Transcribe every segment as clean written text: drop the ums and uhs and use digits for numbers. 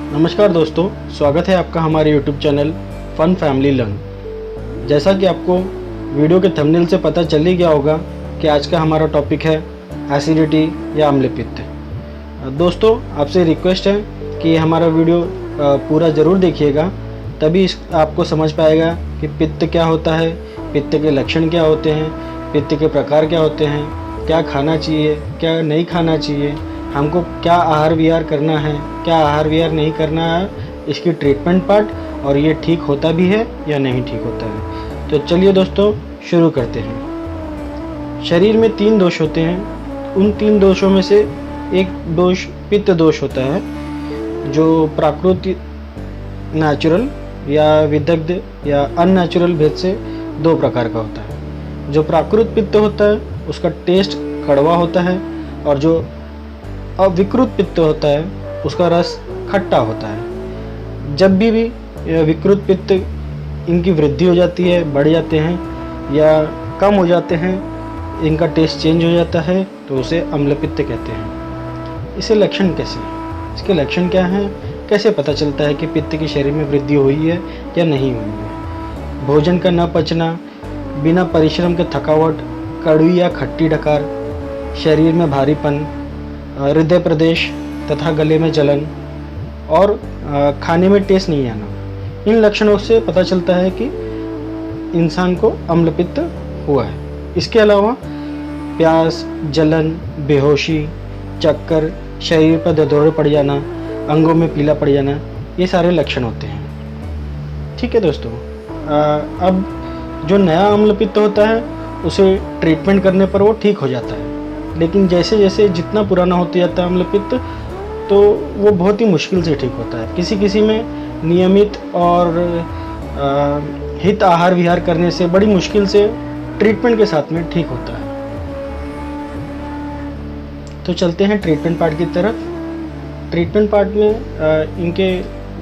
नमस्कार दोस्तों, स्वागत है आपका हमारे YouTube channel fun family learn. जैसा कि आपको वीडियो के थंबनेल से पता चल ही गया होगा कि आज का हमारा टॉपिक है एसिडिटी या अम्लपित्त। दोस्तों, आपसे रिक्वेस्ट है कि हमारा वीडियो पूरा ज़रूर देखिएगा, तभी आपको समझ पाएगा कि पित्त क्या होता है, पित्त के लक्षण क्या होते हैं, पित्त के प्रकार क्या होते हैं, क्या खाना चाहिए, क्या नहीं खाना चाहिए, हमको क्या आहार विहार करना है, क्या आहार विहार नहीं करना है, इसकी ट्रीटमेंट पार्ट, और ये ठीक होता भी है या नहीं ठीक होता है। तो चलिए दोस्तों, शुरू करते हैं। शरीर में 3 दोष होते हैं। उन 3 दोषों में से एक दोष पित्त दोष होता है, जो प्राकृतिक नेचुरल या विदग्ध या अननेचुरल भेद से 2 प्रकार का होता है। जो प्राकृत पित्त होता है उसका टेस्ट कड़वा होता है, और जो अविकृत पित्त होता है उसका रस खट्टा होता है। जब भी विकृत पित्त इनकी वृद्धि हो जाती है, बढ़ जाते हैं या कम हो जाते हैं, इनका टेस्ट चेंज हो जाता है, तो उसे अम्लपित्त कहते हैं। इसे लक्षण कैसे हैं? इसके लक्षण क्या हैं? कैसे पता चलता है कि पित्त की शरीर में वृद्धि हुई है या नहीं हुई है? भोजन का न पचना, बिना परिश्रम के थकावट, कड़वी या खट्टी डकार, शरीर में भारीपन, हृदय प्रदेश तथा गले में जलन, और खाने में टेस्ट नहीं आना। इन लक्षणों से पता चलता है कि इंसान को अम्लपित्त हुआ है। इसके अलावा प्यास, जलन, बेहोशी, चक्कर, शरीर पर दर्द पड़ जाना, अंगों में पीला पड़ जाना, ये सारे लक्षण होते हैं। ठीक है दोस्तों, अब जो नया अम्लपित्त होता है उसे ट्रीटमेंट करने पर वो ठीक हो जाता है, लेकिन जैसे जैसे जितना पुराना होते जाता है अम्लपित्त, तो वो बहुत ही मुश्किल से ठीक होता है। किसी किसी में नियमित और हित आहार विहार करने से बड़ी मुश्किल से ट्रीटमेंट के साथ में ठीक होता है। तो चलते हैं ट्रीटमेंट पार्ट की तरफ। ट्रीटमेंट पार्ट में इनके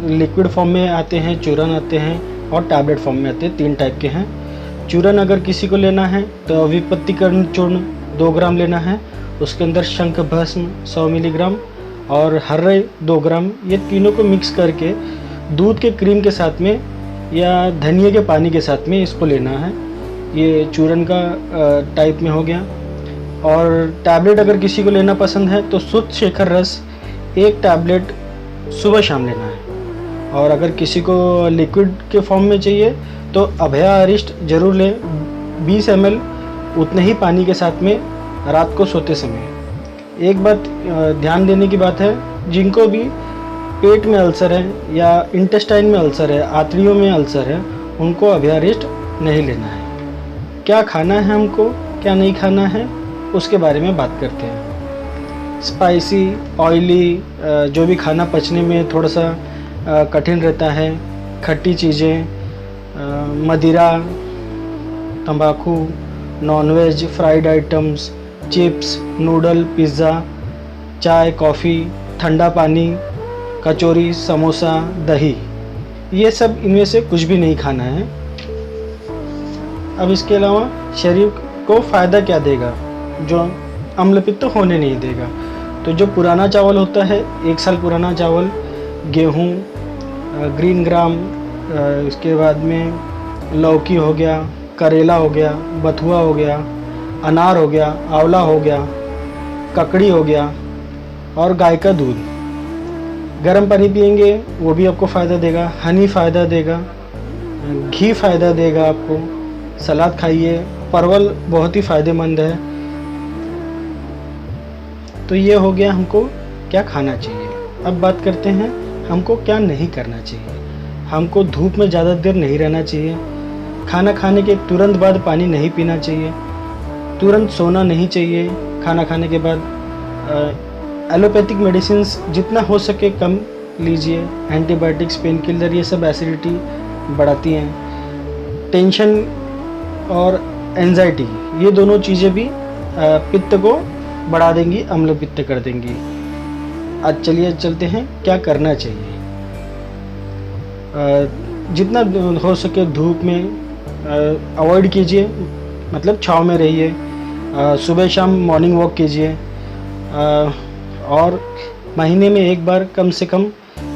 लिक्विड फॉर्म में आते हैं, चूरन आते हैं, और टैबलेट फॉर्म में आते हैं। 3 टाइप के हैं। चूरन अगर किसी को लेना है तो विपत्तिकरण चूर्ण 2 ग्राम लेना है, उसके अंदर शंख भस्म 100 मिलीग्राम और हर्रे 2 ग्राम, ये तीनों को मिक्स करके दूध के क्रीम के साथ में या धनिए के पानी के साथ में इसको लेना है। ये चूरन का टाइप में हो गया। और टैबलेट अगर किसी को लेना पसंद है तो शुद्ध शेखर रस 1 टैबलेट सुबह शाम लेना है। और अगर किसी को लिक्विड के फॉर्म में चाहिए तो अभया अरिष्ट जरूर ले, 20 ml उतने ही पानी के साथ में रात को सोते समय। एक बात ध्यान देने की बात है, जिनको भी पेट में अल्सर है या इंटेस्टाइन में अल्सर है, आंतड़ियों में अल्सर है, उनको अभयारिष्ट नहीं लेना है। क्या खाना है हमको, क्या नहीं खाना है, उसके बारे में बात करते हैं। स्पाइसी, ऑयली, जो भी खाना पचने में थोड़ा सा कठिन रहता है, खट्टी चीज़ें, मदिरा, तंबाकू, non veg, fried items, chips, noodle, pizza, चाय, कॉफ़ी, ठंडा पानी, कचौरी, समोसा, दही, ये सब इनमें से कुछ भी नहीं खाना है। अब इसके अलावा शरीर को फ़ायदा क्या देगा जो अम्लपित्त होने नहीं देगा? तो जो पुराना चावल होता है, 1 साल पुराना चावल, गेहूँ, ग्रीन ग्राम, इसके बाद में लौकी हो गया, करेला हो गया, बथुआ हो गया, अनार हो गया, आंवला हो गया, ककड़ी हो गया, और गाय का दूध। गर्म पानी पिएंगे वो भी आपको फ़ायदा देगा। हनी फ़ायदा देगा, घी फ़ायदा देगा आपको। सलाद खाइए, परवल बहुत ही फ़ायदेमंद है। तो ये हो गया हमको क्या खाना चाहिए। अब बात करते हैं हमको क्या नहीं करना चाहिए। हमको धूप में ज़्यादा देर नहीं रहना चाहिए। खाना खाने के तुरंत बाद पानी नहीं पीना चाहिए। तुरंत सोना नहीं चाहिए खाना खाने के बाद। एलोपैथिक मेडिसिन्स जितना हो सके कम लीजिए। एंटीबायोटिक्स, पेन किलर, ये सब एसिडिटी बढ़ाती हैं। टेंशन और एंजाइटी, ये दोनों चीज़ें भी पित्त को बढ़ा देंगी, अम्लपित्त कर देंगी। आज चलिए चलते हैं क्या करना चाहिए। जितना हो सके धूप में अवॉइड कीजिए, मतलब छाँव में रहिए। सुबह शाम मॉर्निंग वॉक कीजिए, और महीने में एक बार कम से कम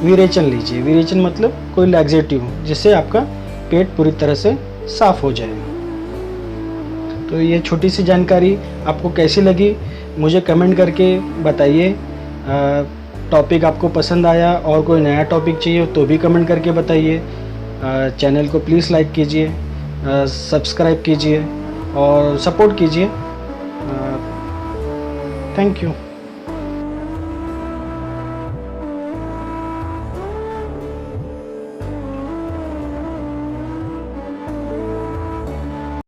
विरेचन लीजिए। विरेचन मतलब कोई लैक्सेटिव जिससे आपका पेट पूरी तरह से साफ़ हो जाए। तो ये छोटी सी जानकारी आपको कैसी लगी मुझे कमेंट करके बताइए। टॉपिक आपको पसंद आया और कोई नया टॉपिक चाहिए तो भी कमेंट करके बताइए। चैनल को प्लीज़ लाइक कीजिए, सब्सक्राइब कीजिए और सपोर्ट कीजिए। Thank you.